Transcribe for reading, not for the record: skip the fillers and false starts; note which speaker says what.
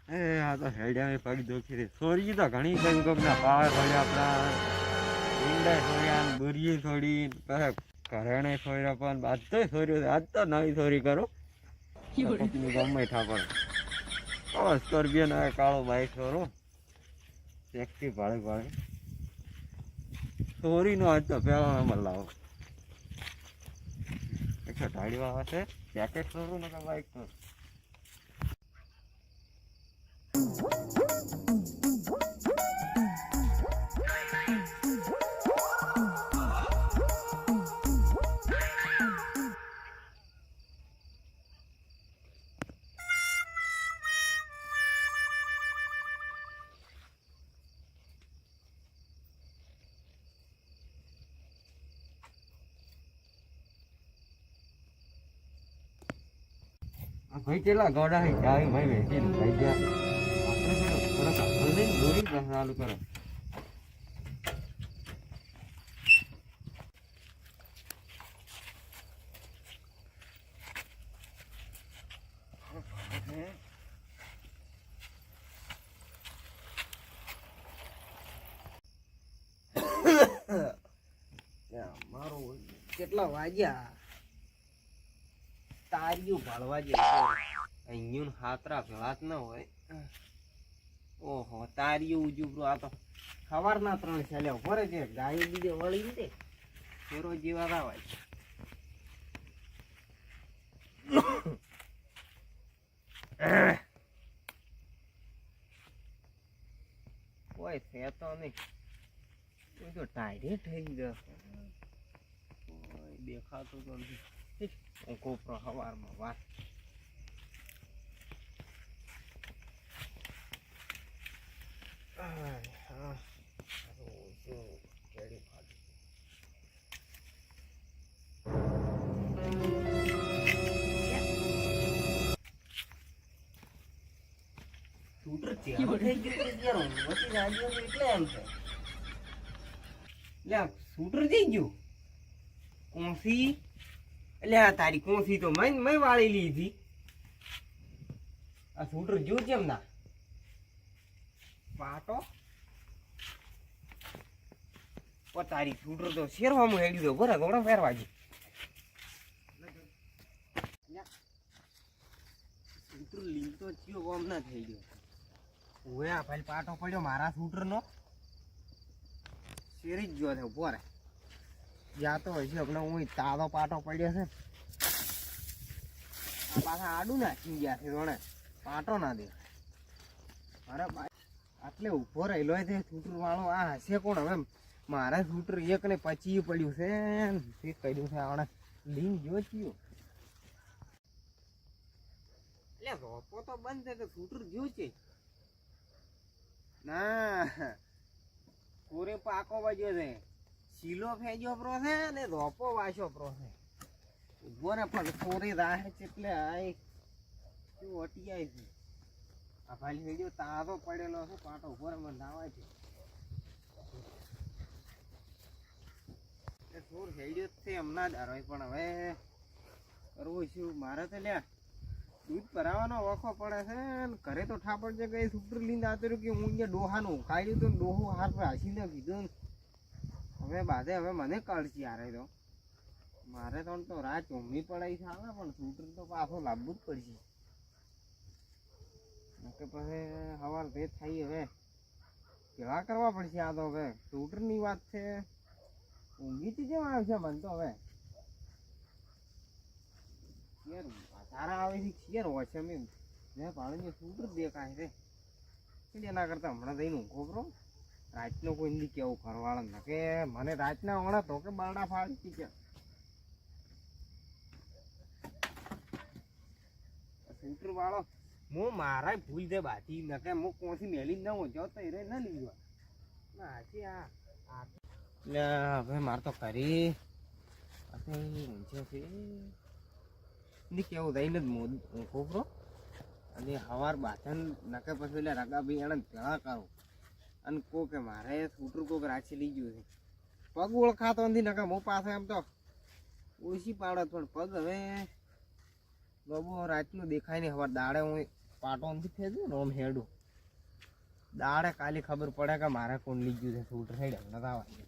Speaker 1: એ આ તો હેડિયા પગ દુખી રહી સોરી તો ઘણી ગમગમના પાવા થોડી આપણા ઈંડા થોડી દુરીએ થોડી ઘરેણે થોડી પણ બધું સોર્યું આજ તો નવી સોરી કરો કોકની ગમે ઠાકોર સ્કોર્પિયન આવે કાળો બાઈક સોરો ટેક્સી ભાડે ભાડે સોરીનો આજ તો પહેલો નંબર લાવો 128 વાળા છે જેકેટ સોરું ને બાઈક સોરું ભાઈ કેટલા ગોડા હે ચાવી ભાઈ વેચી ભાઈ ગયા આપણે થોડા કાપડ લઈને દોરી ચાલુ કરો
Speaker 2: મારું કેટલા વાગ્યા તારિયું ભાળવા જેવું અહીંયા હાતરા ભેળા જ ન હોય ઓહો તારિયું ઉજુબરું આ તો સવારના 3 છેલ્યા ભરે છે ગાય બીજે વળી દે ફેરો જેવા રાવાય કોઈ છે તો નહીં કોઈ તો ટાયરે થઈ ગયો કોઈ દેખાતું તો નથી કોપરો સવારમાં વાત શૂટર ચેરો થઈ ગયો વચ્ચે રાજ્યો એટલે એમ છે લે શૂટર થઈ ગયું કોસી એટલે આ તારી કોસી તો મેં વાળી લીધી આ શૂટર જો કેમ ના પાટો ઓ તારી શૂટર તો શેરવામાં હેડી દો બરા ગોળા ફેરવાજી શૂટર લીધો ચિયો કોમ ના થઈ ગયો ઓએ આ ભાઈ પાટો પડ્યો મારા શૂટર નો શેરી જ ગયો છે ઉભો રે જાતો હશે હમણાં હું તાળો પાટો પડ્યો છે પાછા આડું નાખી ગયા છે રોણે પાટો ના દે અરે ભાઈ આટલે ઉભો રહેલો છે શૂટર વાળો આ હશે કોણ હવે મારા શૂટર એક ને પછી પડ્યું છે કર્યું છે આવડે લીન જો ચિયો એટલે રોપો તો બંધ છે કે શૂટર જો છે ના કોરે પાકો વાગ્યો છે શીલો ફેજો પ્રો છે ને રોપો વાસો પ્રો છે ઉભો ને પણ કોરી રાહે છે એટલે આય શું અટી આય છે આ ભાઈ ફેજો તારો પડેલો છે પાટો ઉભો ને મને નાવાય છે એ સોર ફેજો છે હમણાં જ આરોય પણ હવે કરવું શું મારે તો લ્યા દૂધ ભરાવાનો વખો પડે છે ને ઘરે તો ઠાપડ છે કઈ શૂટર લઈને આવતો રહ્યો કે હું અહીંયા ડોહાનું ખાઈ લીધું તો ડોહો હાર હાસીને કીધું હવે બાધે હવે મને કાઢશી હારે તો મારે તો રાત ચોમની પડાઈ આવે પણ શૂટર તો પાછો લાવવું જ પડશે કે પછી સવાર ભેદ થઈ હવે કેવા કરવા પડશે આ તો હવે શૂટરની વાત છે ઊંઘીથી કેમ આવશે મને તો હવે સારા આવે છે શેર હોય છે મેં પાણી શૂટર દેખાય છે એના કરતા હમણાં થઈને ઊંઘો બ્રો રાતનો કોઈ નથી કેવું ઘરવાળા ને કે મને રાતના વણા તો કે બારડા ફાડી કે શૂટર વાળો હું મારા ભૂલ દે બાથી ન કે હું કોથી મેલી ન હો જાવ તો એ ન લીધવા ના હાથી આ એટલે હવે મારે તો કરી ઊંચે છે ની કેવું થઈને જ કોપરો અને હવાર બાથન નકે પછી એટલે રગાભાઈ એને ભેળા કરું અને કો કે મારે શૂટર કોક રાચી લઈ ગયું છે પગ ઓળખાતો નથી નકા હું પાસે એમ તો ઓછી પાડત પણ પગ હવે બાબુ રાતનું દેખાય નહીં હવાર દાડે હું પાટો નથી ફેંચ્યું ને આમ હેડું દાડે કાલે ખબર પડે કે મારે કોણ લઈ ગયું છે સૂટ હેડે નતા વાગે